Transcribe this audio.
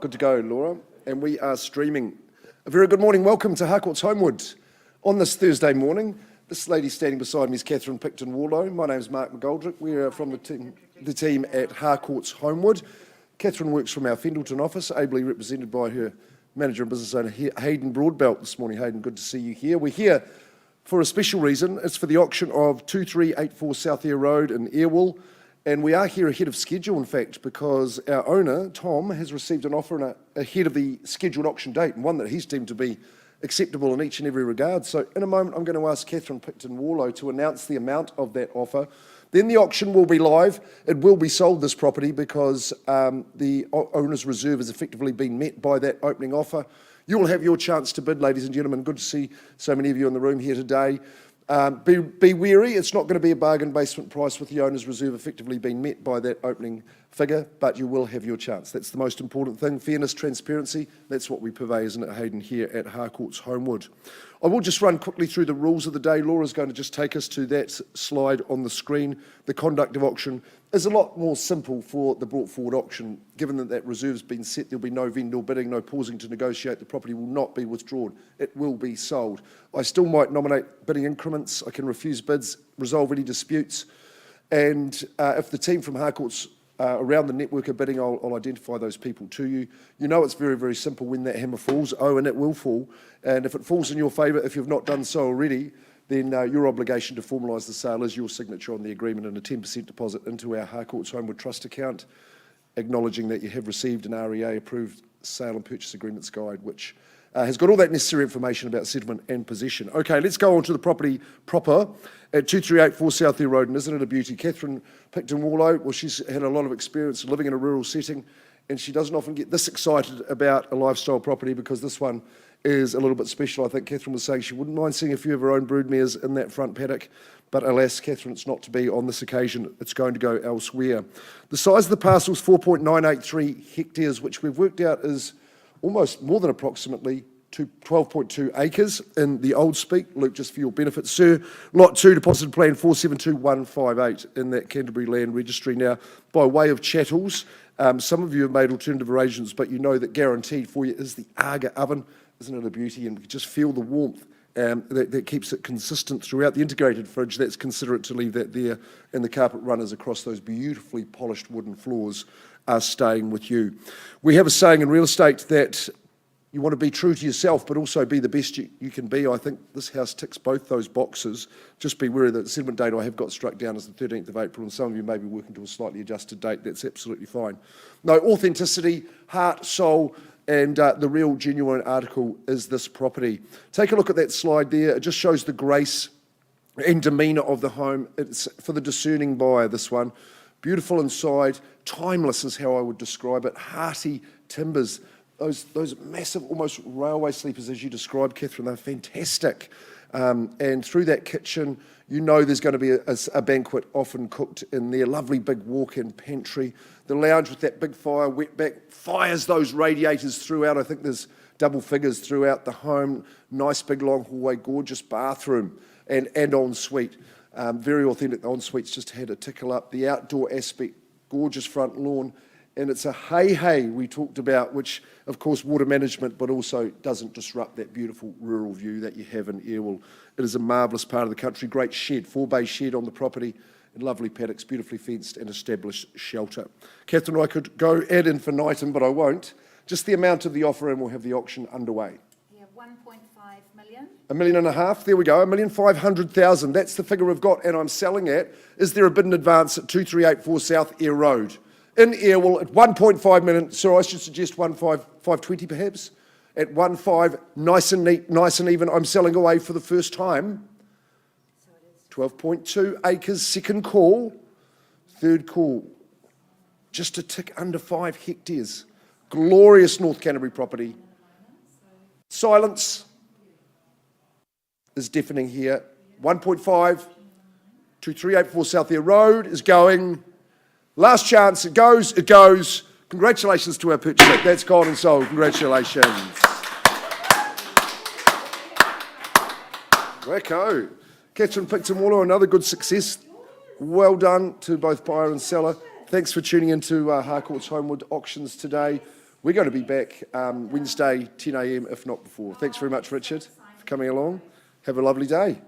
Good to go, Laura. And we are streaming. A very good morning. Welcome to Harcourt's Homewood on this Thursday morning. This lady standing beside me is Catherine Picton-Warlow. My name is Mark McGoldrick. We are from the team at Harcourt's Homewood. Catherine works from our Fendleton office, ably represented by her manager and business owner, Hayden Broadbelt, this morning. Hayden, good to see you here. We're here for a special reason. It's for the auction of 2384 South Eyre Road in Eyrewell. And we are here ahead of schedule, in fact, because our owner, Tom, has received an offer ahead of the scheduled auction date, and one that he's deemed to be acceptable in each and every regard. So in a moment, I'm going to ask Catherine Picton-Warlow to announce the amount of that offer. Then the auction will be live. It will be sold, this property, because the owner's reserve has effectively been met by that opening offer. You will have your chance to bid, ladies and gentlemen. Good to see so many of you in the room here today. Be wary, it's not going to be a bargain basement price with the owner's reserve effectively being met by that opening figure, but you will have your chance. That's the most important thing. Fairness, transparency, that's what we purvey, isn't it, Hayden, here at Harcourt's Homewood. I will just run quickly through the rules of the day. Laura's going to just take us to that slide on the screen. The conduct of auction is a lot more simple for the brought forward auction. Given that that reserve's been set, there'll be no vendor bidding, no pausing to negotiate. The property will not be withdrawn. It will be sold. I still might nominate bidding increments. I can refuse bids, resolve any disputes. And if the team from Harcourt's around the network are bidding, I'll identify those people to you. You know it's very, very simple when that hammer falls. Oh, and it will fall. And if it falls in your favour, if you've not done so already, then your obligation to formalise the sale is your signature on the agreement and a 10% deposit into our Harcourt's Homewood Trust account, acknowledging that you have received an REA-approved sale and purchase agreements guide, which has got all that necessary information about settlement and possession. Okay, let's go on to the property proper at 2384 South Eyre Road, and isn't it a beauty? Catherine Picton-Warlow, well, she's had a lot of experience living in a rural setting, and she doesn't often get this excited about a lifestyle property because this one is a little bit special. I think Catherine was saying she wouldn't mind seeing a few of her own broodmares in that front paddock, but alas, Catherine, it's not to be on this occasion. It's going to go elsewhere. The size of the parcel is 4.983 hectares, which we've worked out is almost more than approximately 12.2 acres in the old speak. Luke, just for your benefit, sir, Lot 2, deposit plan 472158 in that Canterbury Land Registry. Now, by way of chattels, some of you have made alternative arrangements, but you know that guaranteed for you is the Eyre oven. Isn't it a beauty? And you just feel the warmth that keeps it consistent throughout. The integrated fridge, that's considerate to leave that there, and the carpet runners across those beautifully polished wooden floors are staying with you. We have a saying in real estate that you want to be true to yourself, but also be the best you can be. I think this house ticks both those boxes. Just be wary that the settlement date I have got struck down as the 13th of April, and some of you may be working to a slightly adjusted date. That's absolutely fine. No, authenticity, heart, soul, and the real genuine article is this property. Take a look at that slide there. It just shows the grace and demeanour of the home. It's for the discerning buyer, this one. Beautiful inside, timeless is how I would describe it. Hearty timbers. Those massive, almost railway sleepers, as you described, Catherine, they're fantastic. And through that kitchen, you know there's going to be a banquet often cooked in there. Lovely big walk-in pantry. The lounge with that big fire, wetback, fires those radiators throughout. I think there's double figures throughout the home. Nice big long hallway, gorgeous bathroom and ensuite. Very authentic. The ensuite's just had a tickle up. The outdoor aspect, gorgeous front lawn. And it's a hay we talked about, which, of course, water management, but also doesn't disrupt that beautiful rural view that you have in Eyrewell. It is a marvellous part of the country. Great shed, 4-bay shed on the property, and lovely paddocks, beautifully fenced and established shelter. Catherine, I could go ad infinitum, but I won't. Just the amount of the offer, and we'll have the auction underway. Yeah, 1.5 million. $1.5 million, there we go, 1,500,000. That's the figure we've got, and I'm selling at. Is there a bid in advance at 2384 South Eyre Road? In Eyrewell at 1.5 million, so I should suggest 520 perhaps. At 1.5, nice and neat, nice and even. I'm selling away for the first time. 12.2 acres, second call, third call. Just a tick under 5 hectares. Glorious North Canterbury property. Silence is deafening here. 1.5, 2384 South Eyre Road is going. Last chance, it goes. Congratulations to our purchaser. That's gone and sold. Congratulations. Wacko. Catherine Picton-Warlow, another good success. Well done to both buyer and seller. Thanks for tuning into Harcourt's Homewood auctions today. We're going to be back Wednesday, 10 a.m, if not before. Thanks very much, Richard, for coming along. Have a lovely day.